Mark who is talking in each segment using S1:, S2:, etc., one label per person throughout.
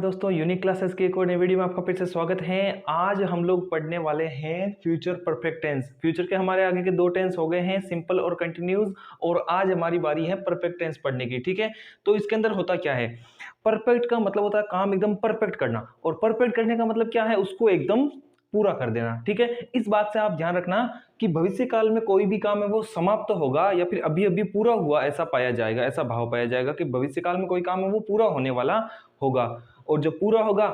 S1: दोस्तों, unique classes के एक और नई वीडियो में आपका फिर से स्वागत है। आज हम लोग पढ़ने वाले हैं फ्यूचर परफेक्ट टेंस। फ्यूचर के हमारे आगे के दो टेंस हो गए हैं, सिंपल और कंटिन्यूस, और आज हमारी बारी है परफेक्ट टेंस पढ़ने की। ठीक है, तो इसके अंदर होता क्या है, परफेक्ट का मतलब होता है काम एकदम परफेक्ट करना, और परफेक्ट करने का मतलब क्या है, उसको एकदम पूरा कर देना। ठीक है, इस बात से आप ध्यान रखना कि भविष्य काल में कोई भी काम है वो समाप्त होगा या फिर अभी अभी पूरा हुआ ऐसा पाया जाएगा, ऐसा भाव पाया जाएगा कि भविष्य काल में कोई काम है वो पूरा होने वाला होगा। और जब पूरा होगा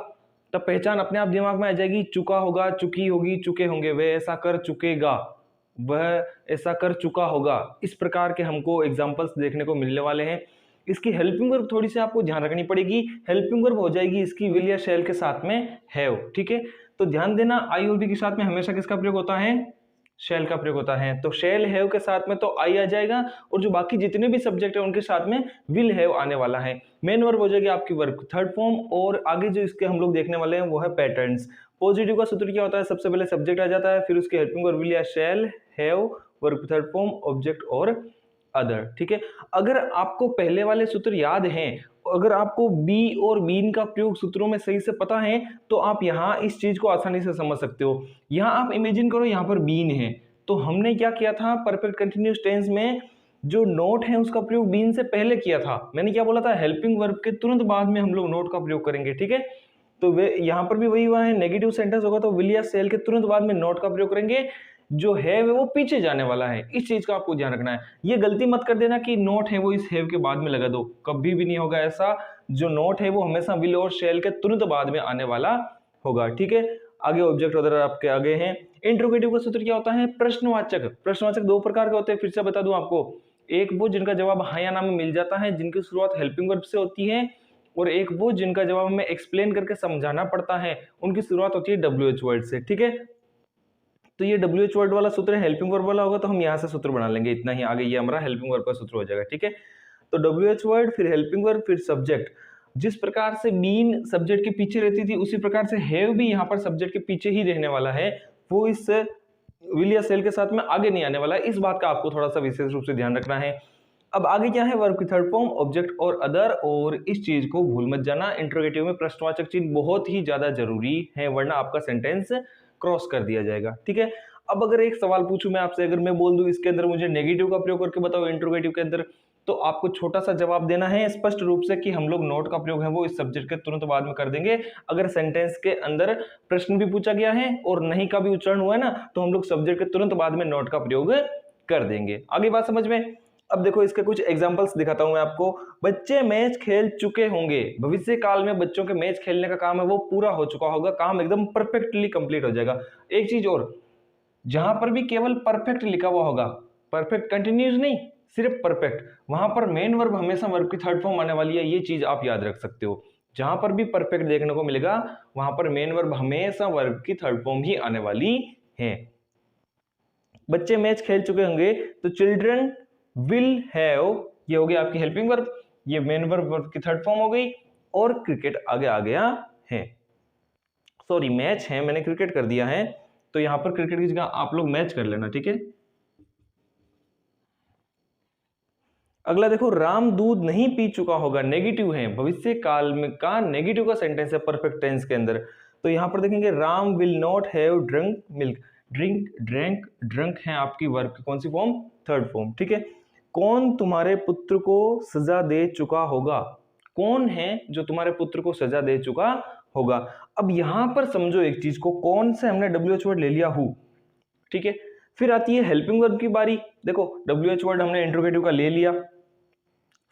S1: तब पहचान अपने आप दिमाग में आ जाएगी, चुका होगा, चुकी होगी, चुके होंगे, वह ऐसा कर चुकेगा, वह ऐसा कर चुका होगा। इस प्रकार के हमको एग्जांपल्स देखने को मिलने वाले हैं। इसकी हेल्पिंग वर्ब थोड़ी सी आपको ध्यान रखनी पड़ेगी। हेल्पिंग वर्ब हो जाएगी इसकी विल या शैल के साथ में हैव। ठीक है, तो ध्यान देना, आई और बी के साथ में हमेशा किसका प्रयोग होता है, शैल का प्रयोग होता है। तो शैल हैव के साथ में तो आई आ जाएगा, और जो बाकी जितने भी सब्जेक्ट है उनके साथ में विल हैव आने वाला है। मेन वर्ब हो जाएगी आपकी वर्ब थर्ड फॉर्म, और आगे जो इसके हम लोग देखने वाले हैं वो है पैटर्न्स। पॉजिटिव का सूत्र क्या होता है, सबसे पहले सब्जेक्ट आ जाता है, फिर उसकी हेल्पिंग वर्ब विल या shall, have, verb third form, object और अदर। ठीक है, अगर आपको पहले वाले सूत्र याद हैं, अगर आपको बी और बीन का प्रयोग सूत्रों में सही से पता है, तो आप यहाँ इस चीज को आसानी से समझ सकते हो। यहाँ आप इमेजिन करो, यहाँ पर बीन है, तो हमने क्या किया था परफेक्ट कंटिन्यूअस टेंस में, जो नोट है उसका प्रयोग बीन से पहले किया था। मैंने क्या बोला था, हेल्पिंग वर्ब के तुरंत बाद में हम लोग नोट का प्रयोग करेंगे। ठीक है, तो वे यहाँ पर भी वही हुआ है, नेगेटिव सेंटेंस होगा तो विल या सेल के तुरंत बाद में नोट का प्रयोग करेंगे। जो है वो पीछे जाने वाला है, इस चीज का आपको ध्यान रखना है। ये गलती मत कर देना कि नोट है वो इस हैव के बाद में लगा दो, कभी भी नहीं होगा ऐसा। जो नोट है वो हमेशा विल और शैल के तुरंत बाद में आने वाला होगा। ठीक है, आगे ऑब्जेक्ट अदर आपके आगे हैं। इंट्रोगेटिव का सूत्र क्या होता है, प्रश्नवाचक। प्रश्नवाचक दो प्रकार के होते हैं, फिर से बता दूं आपको। एक वो जिनका जवाब हाँ या ना में मिल जाता है, जिनकी शुरुआत हेल्पिंग वर्ब से होती है, और एक वो जिनका जवाब हमें एक्सप्लेन करके समझाना पड़ता है, उनकी शुरुआत होती है WH वर्ड से। ठीक है, तो ये WH वर्ड वाला सूत्र हेल्पिंग वर्ब वाला होगा, तो हम यहाँ से सूत्र बना लेंगे, इतना ही। आगे ये हमारा हेल्पिंग वर्ब का सूत्र हो जाएगा। ठीक है, तो WH वर्ड, फिर हेल्पिंग वर्ब, फिर सब्जेक्ट। जिस प्रकार से बीन सब्जेक्ट के पीछे रहती थी, उसी प्रकार से हैव भी यहाँ पर सब्जेक्ट के पीछे ही रहने वाला है, वो इस विल या सेल के साथ में आगे नहीं आने वाला है। इस बात का आपको थोड़ा सा विशेष रूप से ध्यान रखना है। अब आगे क्या है, वर्ब की थर्ड फॉर्म, ऑब्जेक्ट और अदर, और इस चीज को भूल मत जाना, इंट्रोगेटिव में प्रश्नवाचक चिन्ह बहुत ही ज्यादा जरूरी है, वरना आपका सेंटेंस क्रॉस कर दिया जाएगा। ठीक है, अब अगर एक सवाल पूछूं मैं आपसे, अगर मैं बोल दूं इसके अंदर मुझे नेगेटिव का प्रयोग करके बताओ इंट्रोगेटिव के अंदर, तो आपको छोटा सा जवाब देना है स्पष्ट रूप से कि हम लोग नोट का प्रयोग है वो इस सब्जेक्ट के तुरंत बाद में कर देंगे। अगर सेंटेंस के अंदर प्रश्न भी पूछा गया है और नहीं का भी उच्चारण हुआ है ना, तो हम लोग सब्जेक्ट के तुरंत बाद में नोट का प्रयोग कर देंगे। आगे बात समझ में। अब देखो इसके कुछ एग्जांपल्स दिखाता हूं मैं आपको। बच्चे मैच खेल चुके होंगे, भविष्य काल में बच्चों के मैच खेलने का काम है वो पूरा हो चुका होगा, काम एकदम परफेक्टली कंप्लीट हो जाएगा। एक चीज और, जहां पर भी केवल परफेक्ट लिखा हुआ होगा, परफेक्ट कंटिन्यूस नहीं, सिर्फ परफेक्ट, वहां पर मेन वर्ब हमेशा वर्ब की थर्ड फॉर्म आने वाली है, ये चीज आप याद रख सकते हो। जहां पर भी परफेक्ट देखने को मिलेगा वहां पर मेन वर्ब हमेशा वर्ब की थर्ड फॉर्म ही आने वाली है। बच्चे मैच खेल चुके होंगे, तो चिल्ड्रन विल हैव, ये हो गया आपकी हेल्पिंग वर्ब, ये मेन वर्ब की थर्ड फॉर्म हो गई, और क्रिकेट आगे आ गया है। सॉरी, मैच है, मैंने क्रिकेट कर दिया है, तो यहां पर क्रिकेट की जगह आप लोग मैच कर लेना। ठीक है, अगला देखो, राम दूध नहीं पी चुका होगा, नेगेटिव है, भविष्य काल में का नेगेटिव का सेंटेंस है परफेक्ट टेंस के अंदर। तो यहां पर देखेंगे Ram will not have drunk milk, drink, drank, drunk है आपकी वर्ब की कौन सी फॉर्म, थर्ड फॉर्म। ठीक है, कौन तुम्हारे पुत्र को सजा दे चुका होगा, कौन है जो तुम्हारे पुत्र को सजा दे चुका होगा। अब यहां पर समझो एक चीज को, कौन से हमने WH वर्ड ले लिया, हु। ठीक है, फिर आती है हेल्पिंग वर्ब की बारी। देखो WH वर्ड हमने इंट्रोगेटिव का ले लिया,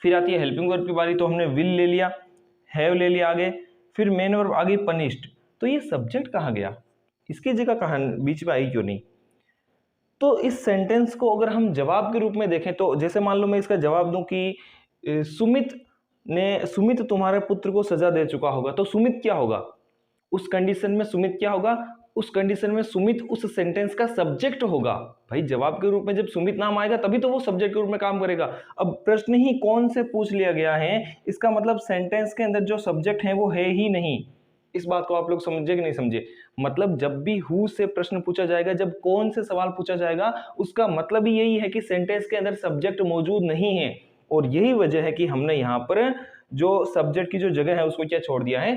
S1: फिर आती है हेल्पिंग वर्ब की बारी, तो हमने विल ले लिया, हैव ले लिया आगे, फिर मेन वर्ब आगे पनिश्ड। तो ये सब्जेक्ट कहाँ गया, इसकी जगह कहाँ बीच में आई क्यों नहीं। तो इस सेंटेंस को अगर हम जवाब के रूप में देखें, तो जैसे मान लो मैं इसका जवाब दूं कि सुमित तुम्हारे पुत्र को सजा दे चुका होगा, तो सुमित क्या होगा उस कंडीशन में, सुमित क्या होगा उस कंडीशन में, सुमित उस सेंटेंस का सब्जेक्ट होगा। भाई जवाब के रूप में जब सुमित नाम आएगा तभी तो वो सब्जेक्ट के रूप में काम करेगा। अब प्रश्न ही कौन से पूछ लिया गया है, इसका मतलब सेंटेंस के अंदर जो सब्जेक्ट है वो है ही नहीं। इस बात को आप लोग समझे कि नहीं समझे, मतलब जब भी हु से प्रश्न पूछा जाएगा, जब कौन से सवाल पूछा जाएगा, उसका मतलब ही यही है कि सेंटेंस के अंदर सब्जेक्ट मौजूद नहीं है। और यही वजह है कि हमने यहाँ पर जो सब्जेक्ट की जो जगह है उसको क्या छोड़ दिया है,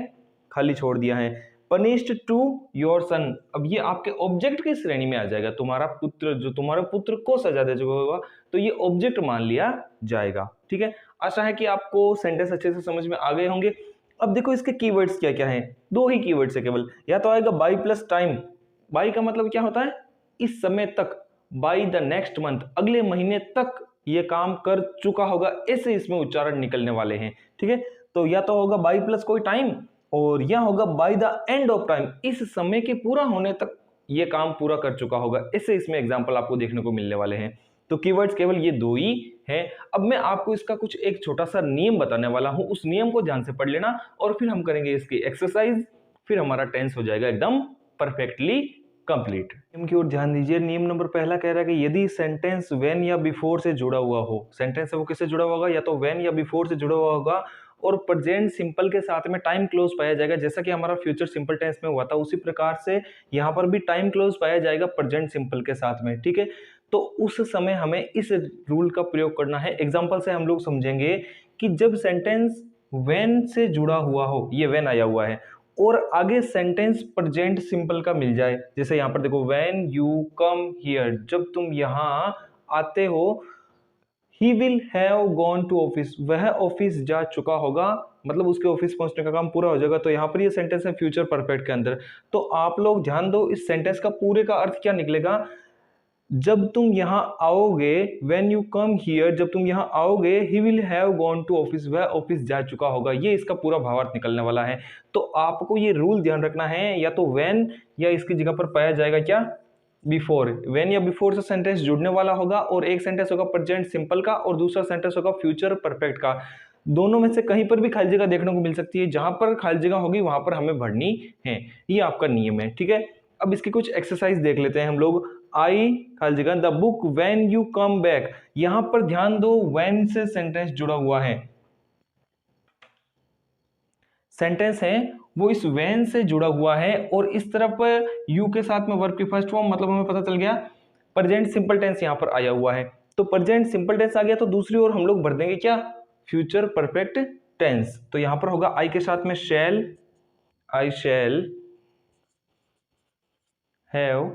S1: खाली छोड़ दिया है। पनिश्ड टू योर सन, अब ये आपके ऑब्जेक्ट की श्रेणी में आ जाएगा। तुम्हारा पुत्र, जो तुम्हारे पुत्र को सजा दे चुका होगा, तो ये ऑब्जेक्ट मान लिया जाएगा। ठीक है, आशा है कि आपको सेंटेंस अच्छे से समझ में आ गए होंगे। अब देखो इसके कीवर्ड्स क्या क्या हैं। दो ही कीवर्ड्स है केवल। या तो आएगा बाई प्लस टाइम। बाई का मतलब क्या होता है? इस समय तक, बाई द नेक्स्ट मंथ, अगले महीने तक ये काम कर चुका होगा, ऐसे इसमें उच्चारण निकलने वाले हैं। ठीक है, तो या तो होगा बाई प्लस कोई टाइम, और या होगा bye the end of time, इस समय के पूरा होने तक ये काम पूरा कर चुका होगा, ऐसे इसमें एग्जांपल आपको देखने को मिलने वाले हैं। तो कीवर्ड्स केवल ये दो ही हैं। अब मैं आपको इसका कुछ एक छोटा सा नियम बताने वाला हूं, उस नियम को ध्यान से पढ़ लेना, और फिर हम करेंगे इसकी एक्सरसाइज, फिर हमारा टेंस हो जाएगा एकदम परफेक्टली कंप्लीट। नियम की ओर ध्यान दीजिए। नियम नंबर पहला कह रहा है कि यदि सेंटेंस व्हेन या बिफोर से जुड़ा हुआ हो, सेंटेंस है वो किससे जुड़ा हुआ होगा? या तो व्हेन या बिफोर से जुड़ा हुआ होगा, और प्रेजेंट सिंपल के साथ में टाइम क्लोज पाया जाएगा, जैसा कि हमारा फ्यूचर सिंपल टेंस में हुआ था, उसी प्रकार से यहाँ पर भी टाइम क्लोज पाया जाएगा प्रेजेंट सिंपल के साथ में। ठीक है, तो उस समय हमें इस रूल का प्रयोग करना है। एग्जाम्पल से हम लोग समझेंगे कि जब सेंटेंस व्हेन से जुड़ा हुआ हो, ये व्हेन आया हुआ है, और आगे सेंटेंस प्रेजेंट सिंपल का मिल जाए, जैसे यहाँ पर देखो व्हेन यू कम हियर, जब तुम यहाँ आते हो, he will have gone to office, वह ऑफिस जा चुका होगा, मतलब उसके ऑफिस पहुंचने का काम पूरा हो जाएगा। तो यहाँ पर ये सेंटेंस है फ्यूचर परफेक्ट के अंदर। तो आप लोग ध्यान दो, इस सेंटेंस का पूरे का अर्थ क्या निकलेगा? जब तुम यहाँ आओगे, व्हेन यू कम हियर, जब तुम यहाँ आओगे, he will have gone to office, वह ऑफिस जा चुका होगा, ये इसका पूरा भावार्थ निकलने वाला है। तो आपको ये रूल ध्यान रखना है, या तो व्हेन या इसकी जगह पर पाया जाएगा क्या? बिफोर। व्हेन या बिफोर से सेंटेंस जुड़ने वाला होगा, और एक सेंटेंस होगा प्रेजेंट सिंपल का, और दूसरा सेंटेंस होगा फ्यूचर परफेक्ट का। दोनों में से कहीं पर भी खाली जगह देखने को मिल सकती है, जहां पर खाली जगह होगी वहां पर हमें भरनी है, ये आपका नियम है। ठीक है, अब इसकी कुछ एक्सरसाइज देख लेते हैं हम लोग। आई खाली जगह the book when you come back, यहां पर ध्यान दो व्हेन से सेंटेंस जुड़ा हुआ है, सेंटेंस है वो इस व्हेन से जुड़ा हुआ है, और इस तरफ यू के साथ में वर्ब की फर्स्ट फॉर्म, मतलब हमें पता चल गया प्रेजेंट सिंपल टेंस यहां पर आया हुआ है। तो प्रेजेंट सिंपल टेंस आ गया, तो दूसरी ओर हम लोग भर देंगे क्या? Future perfect tense. तो यहां पर होगा आई के साथ में shall, I shall have,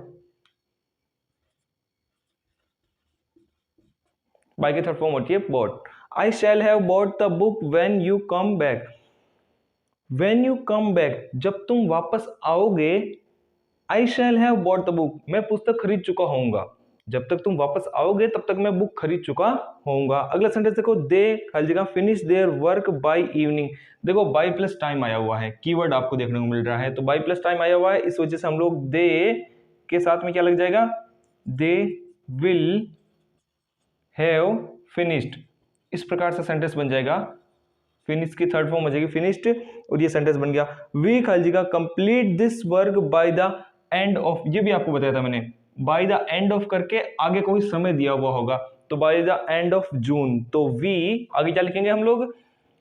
S1: buy की थर्ड फॉर्म होती है bought. I shall have bought the book when you come back, when you come back, जब तुम वापस आओगे, I shall have bought the book, मैं पुस्तक खरीद चुका होऊंगा, जब तक तुम वापस आओगे तब तक मैं बुक खरीद चुका होऊंगा। अगला सेंटेंस देखो, दे खाली जगह finish their work by evening, देखो बाय प्लस टाइम आया हुआ है, कीवर्ड आपको देखने को मिल रहा है, तो बाय प्लस टाइम आया हुआ है, इस वजह से हम लोग दे के साथ में क्या लग जाएगा? दे विल हैव फिनिश्ड, इस प्रकार से सेंटेंस बन जाएगा। फिनिश की थर्ड फॉर्म हो जाएगी फिनिश्ड, और ये सेंटेंस बन गया। वी खाली जगह complete this work by the end of, ये भी आपको बताया था मैंने, बाय द एंड ऑफ करके आगे कोई समय दिया हुआ होगा, तो बाय द एंड ऑफ जून, तो वी आगे क्या लिखेंगे हम लोग?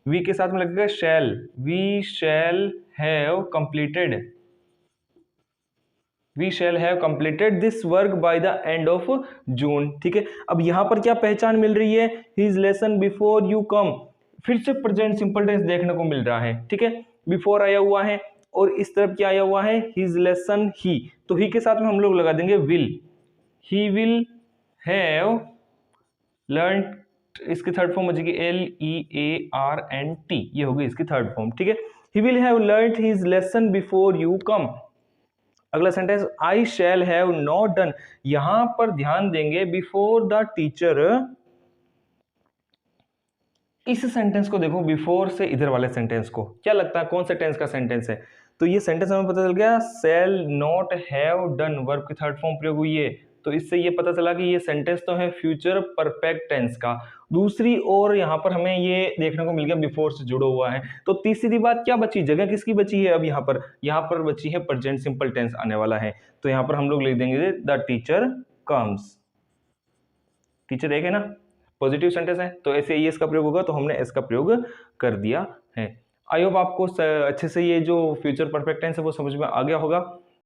S1: वी के साथ में लगेगा shall, we shall have completed, we shall have completed this work by the end of June. ठीक है, अब यहां पर क्या पहचान मिल रही है? हिज लेसन बिफोर यू कम, फिर से प्रेजेंट सिंपल टेंस देखने को मिल रहा है। ठीक है, बिफोर आया हुआ है, और इस तरफ क्या आया हुआ है? हिज लेसन ही, तो ही के साथ में हम लोग लगा देंगे will, he will have learn, इसकी थर्ड फॉर्म हो जाएगी LEARNT, ये होगी इसकी थर्ड फॉर्म। ठीक है, he will have learn his lesson before you come. अगला sentence, I shall have not done, यहां पर ध्यान देंगे बिफोर द टीचर, इस सेंटेंस को देखो, बिफोर से इधर वाले सेंटेंस को, क्या लगता है कौन से टेंस का सेंटेंस है? तो ये सेंटेंस हमें पता चल गया, shall not have done, verb की थर्ड फॉर्म प्रयोग हुई है, तो इससे ये पता चला कि ये सेंटेंस तो है फ्यूचर परफेक्ट टेंस का। दूसरी ओर यहाँ पर हमें ये देखने को मिल गया बिफोर से जुड़ा हुआ है। तो तीसरी बात क्या बची? जगह किसकी बची है? अब यहाँ पर बची है प्रेजेंट सिंपल टेंस आने वाला है, तो यहाँ पर हम लोग लिख देंगे द टीचर कम्स। टीचर एक है ना, पॉजिटिव सेंटेंस है, तो ऐसे एस का प्रयोग होगा, तो हमने एस का प्रयोग कर दिया है। आई होप आपको अच्छे से ये जो फ्यूचर परफेक्ट टेंस है वो समझ में आ गया होगा।